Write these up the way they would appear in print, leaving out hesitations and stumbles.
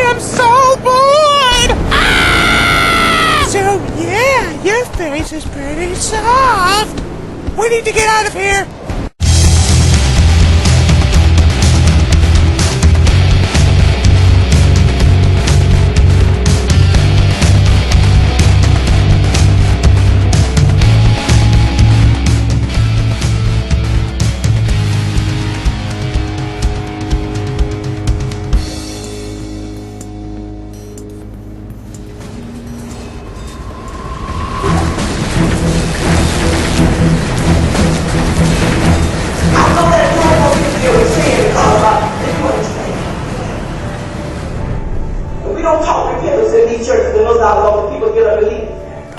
am so bored! Ah! So yeah, your face is pretty soft. We need to get out of here.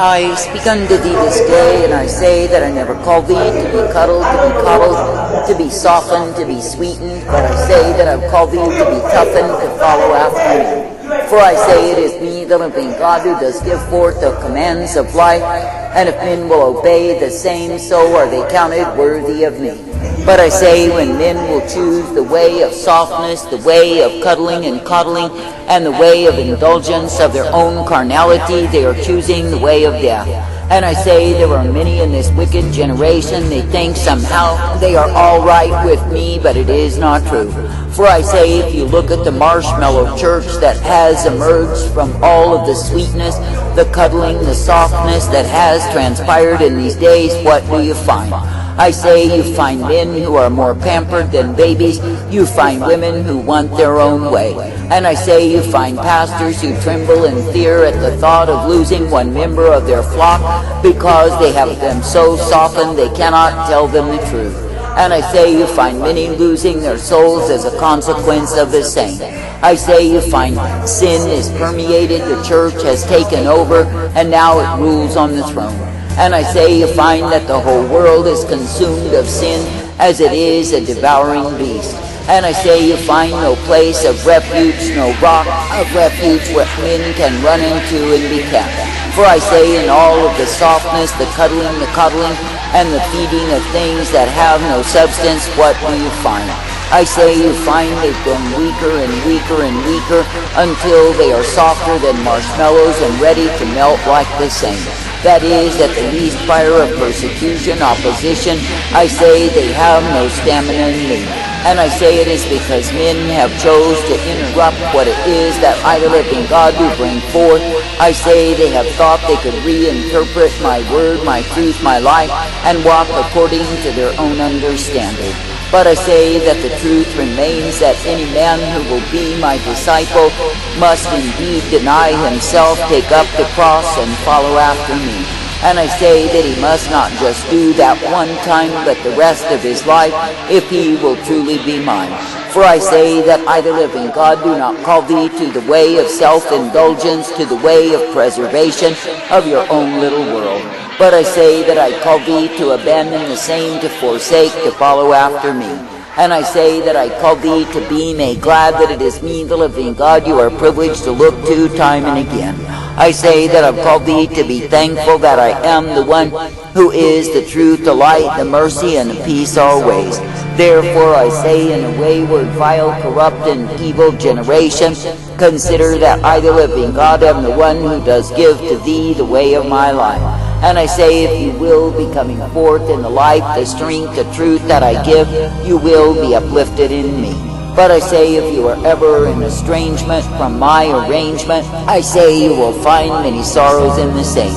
I speak unto thee this day, and I say that I never called thee to be cuddled, to be coddled, to be softened, to be sweetened, but I say that I've called thee to be toughened, to follow after me. For I say it is me, the living God, who does give forth the commands of life, and if men will obey the same, so are they counted worthy of me. But I say, when men will choose the way of softness, the way of cuddling and coddling, and the way of indulgence of their own carnality, they are choosing the way of death. And I say, there are many in this wicked generation, they think somehow they are all right with me, but it is not true. For I say, if you look at the marshmallow church that has emerged from all of the sweetness, the cuddling, the softness that has transpired in these days, what do you find? I say you find men who are more pampered than babies. You find women who want their own way. And I say you find pastors who tremble in fear at the thought of losing one member of their flock because they have them so softened they cannot tell them the truth. And I say you find many losing their souls as a consequence of the same. I say you find sin is permeated, the church has taken over, and now it rules on the throne. And I say you find that the whole world is consumed of sin as it is a devouring beast. And I say you find no place of refuge, no rock of refuge where men can run into and be kept. For I say in all of the softness, the cuddling, the coddling, and the feeding of things that have no substance, what do you find? I say you find they've grown weaker and weaker and weaker until they are softer than marshmallows and ready to melt like the same. That is, at the least fire of persecution, opposition, I say they have no stamina in me. And I say it is because men have chose to interrupt what it is that I, the living God, do bring forth. I say they have thought they could reinterpret my word, my truth, my life, and walk according to their own understanding. But I say that the truth remains that any man who will be my disciple must indeed deny himself, take up the cross, and follow after me. And I say that he must not just do that one time, but the rest of his life, if he will truly be mine. For I say that I, the living God, do not call thee to the way of self-indulgence, to the way of preservation of your own little world. But I say that I call thee to abandon the same, to forsake, to follow after me. And I say that I call thee to be made glad that it is me, the living God, you are privileged to look to time and again. I say that I've called thee to be thankful that I am the one who is the truth, the light, the mercy, and the peace always. Therefore I say, in a wayward, vile, corrupt, and evil generation, consider that I, the living God, am the one who does give to thee the way of my life. And I say, if you will be coming forth in the life, the strength, the truth that I give, you will be uplifted in me. But I say, if you are ever in estrangement from my arrangement, I say you will find many sorrows in the same.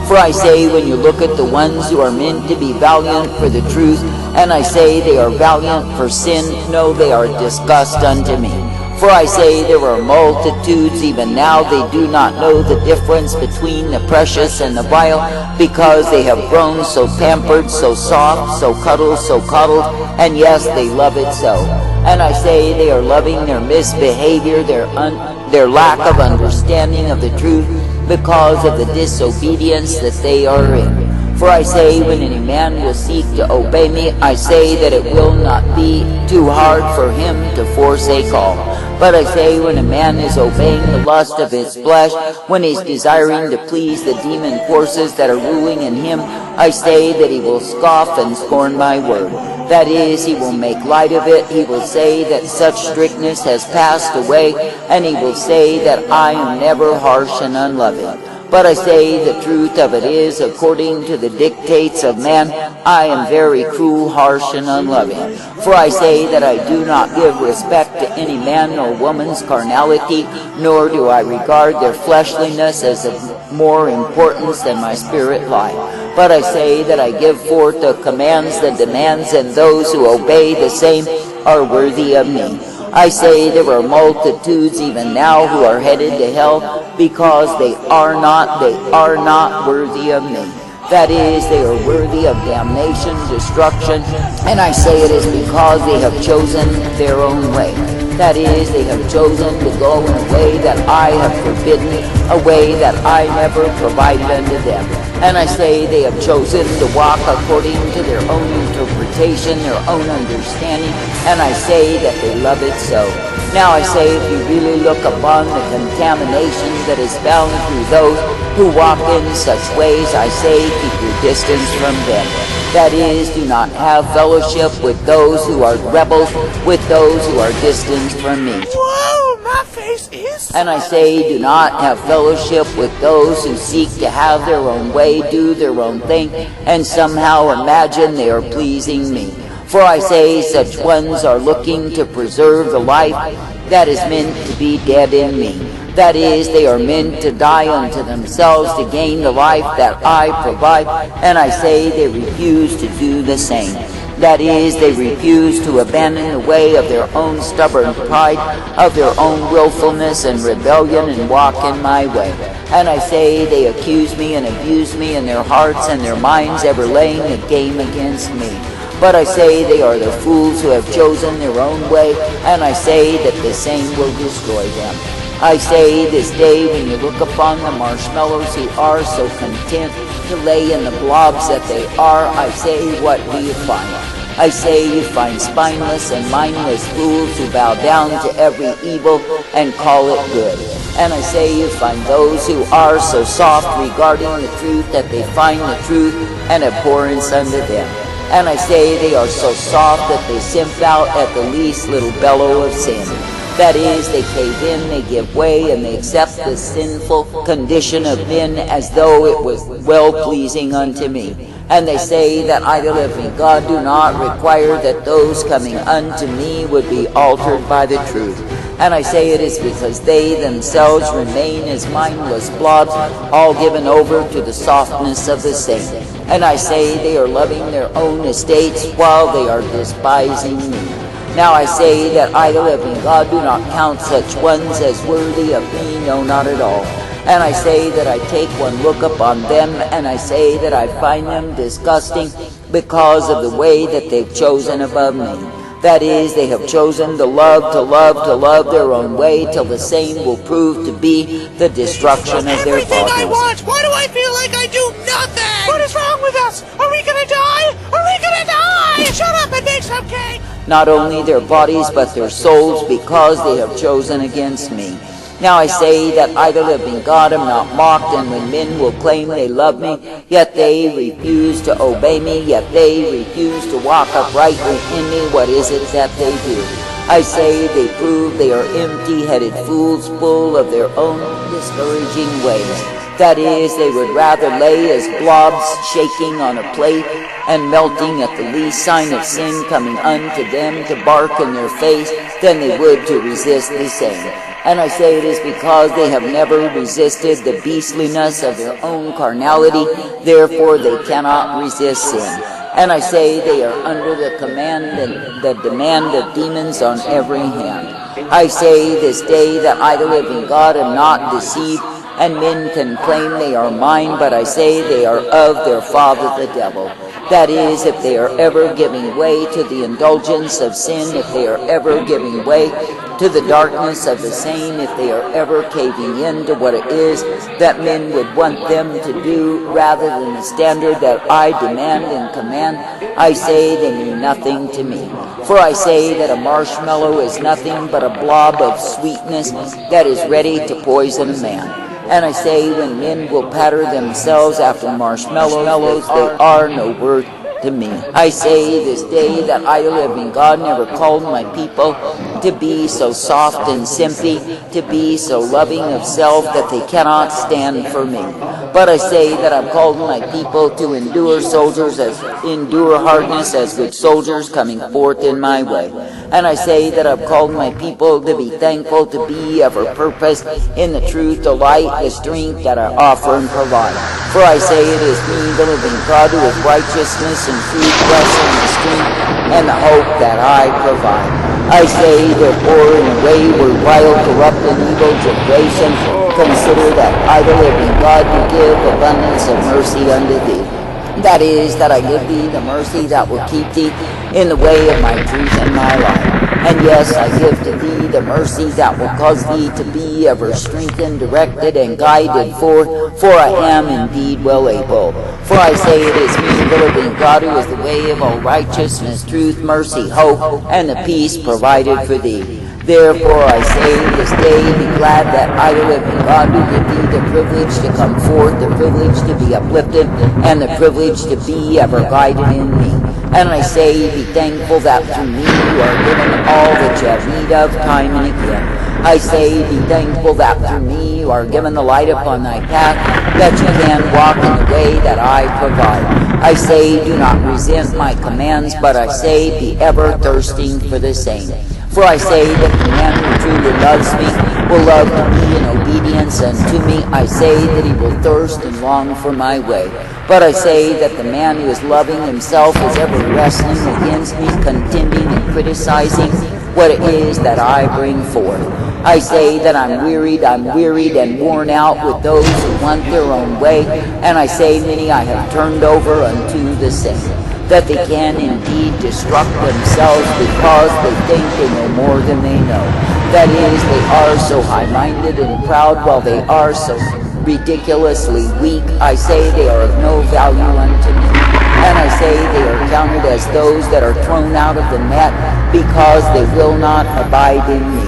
For I say, when you look at the ones who are meant to be valiant for the truth, and I say they are valiant for sin, no, they are disgust unto me. For I say there are multitudes, even now they do not know the difference between the precious and the vile, because they have grown so pampered, so soft, so cuddled, so coddled, and yes, they love it so. And I say they are loving their misbehavior, their lack of understanding of the truth, because of the disobedience that they are in. For I say, when any man will seek to obey me, I say that it will not be too hard for him to forsake all. But I say, when a man is obeying the lust of his flesh, when he's desiring to please the demon forces that are ruling in him, I say that he will scoff and scorn my word. That is, he will make light of it. He will say that such strictness has passed away, and he will say that I am never harsh and unloving. But I say the truth of it is, according to the dictates of man, I am very cruel, harsh, and unloving. For I say that I do not give respect to any man or woman's carnality, nor do I regard their fleshliness as of more importance than my spirit life. But I say that I give forth the commands, the demands, and those who obey the same are worthy of me. I say there are multitudes even now who are headed to hell because they are not worthy of me. That is, they are worthy of damnation, destruction, and I say it is because they have chosen their own way. That is, they have chosen to go in a way that I have forbidden, a way that I never provided unto them. And I say they have chosen to walk according to their own interpretation, their own understanding, and I say that they love it so. Now I say, if you really look upon the contamination that is found through those who walk in such ways, I say, keep your distance from them. That is, do not have fellowship with those who are rebels, with those who are distanced from me. Whoa, my face is... And I say, do not have fellowship with those who seek to have their own way, do their own thing, and somehow imagine they are pleasing me. For I say, such ones are looking to preserve the life that is meant to be dead in me. That is, they are meant to die unto themselves to gain the life that I provide, and I say they refuse to do the same. That is, they refuse to abandon the way of their own stubborn pride, of their own willfulness and rebellion, and walk in my way. And I say they accuse me and abuse me in their hearts and their minds, ever laying a game against me. But I say they are the fools who have chosen their own way, and I say that the same will destroy them. I say this day, when you look upon the marshmallows who are so content to lay in the blobs that they are, I say, what do you find? I say you find spineless and mindless fools who bow down to every evil and call it good. And I say you find those who are so soft regarding the truth that they find the truth an abhorrence unto them. And I say they are so soft that they simp out at the least little bellow of sin. That is, they cave in, they give way, and they accept the sinful condition of men as though it was well-pleasing unto me. And they say that I, the living God, do not require that those coming unto me would be altered by the truth. And I say it is because they themselves remain as mindless blobs, all given over to the softness of the saint. And I say they are loving their own estates while they are despising me. Now I say that I, the living God, do not count such ones as worthy of me, no, not at all. And I say that I take one look upon them, and I say that I find them disgusting because of the way that they've chosen above me. That is, they have chosen to love their own way, till the same will prove to be the destruction of their everything I fathers. want! Why do I feel like I do nothing? What is wrong with us? Are we gonna die? Are we gonna die? Shut up and make some cake! Not only their bodies, but their souls, because they have chosen against me. Now I say that I, the living God, am not mocked, and when men will claim they love me, yet they refuse to obey me, yet they refuse to walk uprightly in me, what is it that they do? I say they prove they are empty-headed fools, full of their own discouraging ways. That is, they would rather lay as blobs shaking on a plate and melting at the least sign of sin coming unto them to bark in their face than they would to resist the same. And I say it is because they have never resisted the beastliness of their own carnality, therefore they cannot resist sin. And I say they are under the command and the demand of demons on every hand. I say this day that I, the living God, am not deceived, and men can claim they are mine, but I say they are of their father the devil. That is, if they are ever giving way to the indulgence of sin, if they are ever giving way to the darkness of the same if they are ever caving in to what it is that men would want them to do rather than the standard that I demand and command. I say they mean nothing to me. For I say that a marshmallow is nothing but a blob of sweetness that is ready to poison a man. And I say when men will pattern themselves after marshmallows, they are no worth to me. I say this day that I, the living God, never called my people to be so soft and simpy, to be so loving of self that they cannot stand for me. But I say that I've called my people to endure hardness as good soldiers coming forth in my way. And I say that I've called my people to be thankful, to be ever purpose in the truth, the light, the strength that I offer and provide. For I say it is me, the living God, who is righteousness and truth, blessing the strength and the hope that I provide. I say, therefore, in a wayward, wild, corrupt, and evil generation, consider that I, the living God, do give abundance of mercy unto thee. That is, that I give thee the mercy that will keep thee in the way of my truth and my life. And yes, I give to thee the mercy that will cause thee to be ever strengthened, directed, and guided for I am indeed well able. For I say it is me, the living God, who is the way of all righteousness, truth, mercy, hope, and the peace provided for thee. Therefore I say this day, be glad that I, the living God, do give thee the privilege to come forth, the privilege to be uplifted, and the privilege to be ever guided in me. And I say, be thankful that through me you are given all that you have need of time and again. I say, be thankful that through me you are given the light upon thy path, that you can walk in the way that I provide. I say, do not resent my commands, but I say, be ever thirsting for the same. For I say that the man who truly loves me will love to be in obedience unto me. I say that he will thirst and long for my way. But I say that the man who is loving himself is ever wrestling against me, contending and criticizing what it is that I bring forth. I say that I'm wearied and worn out with those who want their own way. And I say many I have turned over unto the same, that they can indeed destruct themselves because they think they know more than they know. That is, they are so high-minded and proud while they are so ridiculously weak. I say they are of no value unto me. And I say they are counted as those that are thrown out of the net because they will not abide in me.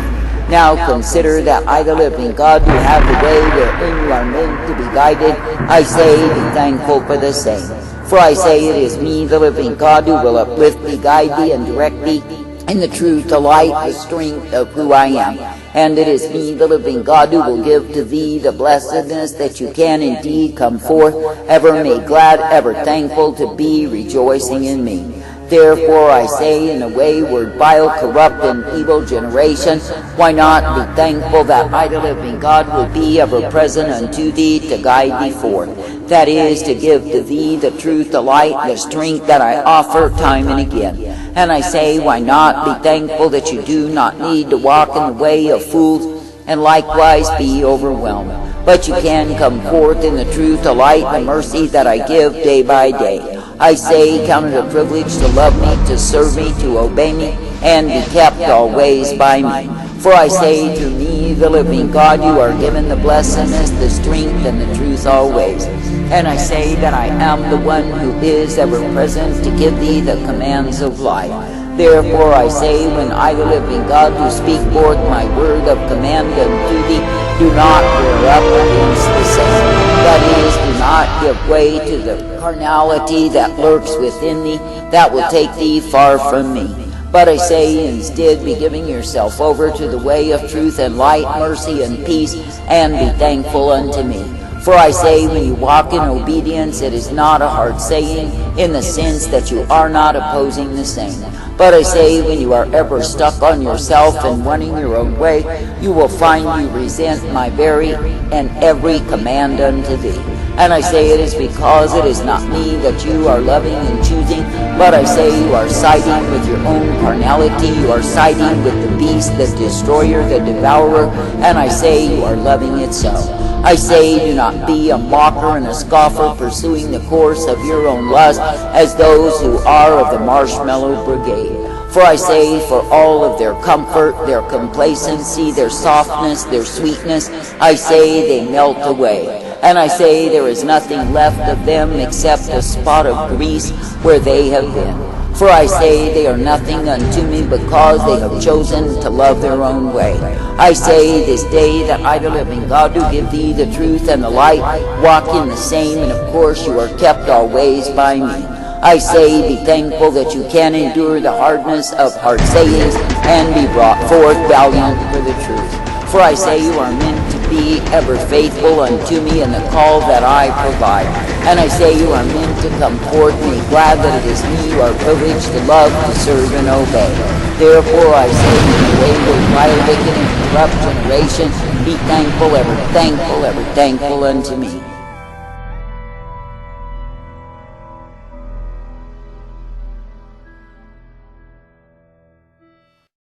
Now consider that I, the living God, do have the way wherein you are meant to be guided. I say, be thankful for the same. For I say it is me, the living God, who will uplift thee, guide thee, and direct thee in the truth, the light, the strength of who I am. And it is me, the living God, who will give to thee the blessedness that you can indeed come forth, ever made glad, ever thankful to be rejoicing in me. Therefore I say, in a wayward, vile, corrupt, and evil generation, why not be thankful that I, the living God, will be ever present unto thee to guide thee forth. That is, to give to thee the truth, the light, the strength that I offer time and again. And I say, why not be thankful that you do not need to walk in the way of fools, and likewise be overwhelmed. But you can come forth in the truth, the light, the mercy that I give day by day. I say, count it a privilege to love me, to serve me, to obey me, and be kept always by me. For I say, through me, the living God, you are given the blessedness, the strength, and the truth always. And I say that I am the one who is ever present to give thee the commands of life. Therefore I say, when I, the living God, do speak forth my word of command unto thee, do not rear up against the same. That is, do not give way to the carnality that lurks within thee, that will take thee far from me. But I say, instead, be giving yourself over to the way of truth and light, mercy and peace, and be thankful unto me. For I say, when you walk in obedience, it is not a hard saying, in the sense that you are not opposing the same. But I say, when you are ever stuck on yourself and wanting your own way, you will find you resent my very and every command unto thee. And I say it is because it is not me that you are loving and choosing, but I say you are siding with your own carnality, you are siding with the beast, the destroyer, the devourer, and I say you are loving it so. I say, do not be a mocker and a scoffer, pursuing the course of your own lust, as those who are of the marshmallow brigade. For I say, for all of their comfort, their complacency, their softness, their sweetness, I say they melt away. And I say there is nothing left of them except a spot of grease where they have been. For I say they are nothing unto me because they have chosen to love their own way. I say this day that I, the living God, do give thee the truth and the light, walk in the same, and of course you are kept always by me. I say, be thankful that you can endure the hardness of hard sayings and be brought forth valiant for the truth. For I say you are meant to be ever faithful unto me in the call that I provide. And I say you are meant to come forth, and be glad that it is me you are privileged to love, to serve, and obey. Therefore I say, in the wayward, vile, wicked, and corrupt generation, be thankful, ever thankful, ever thankful unto me.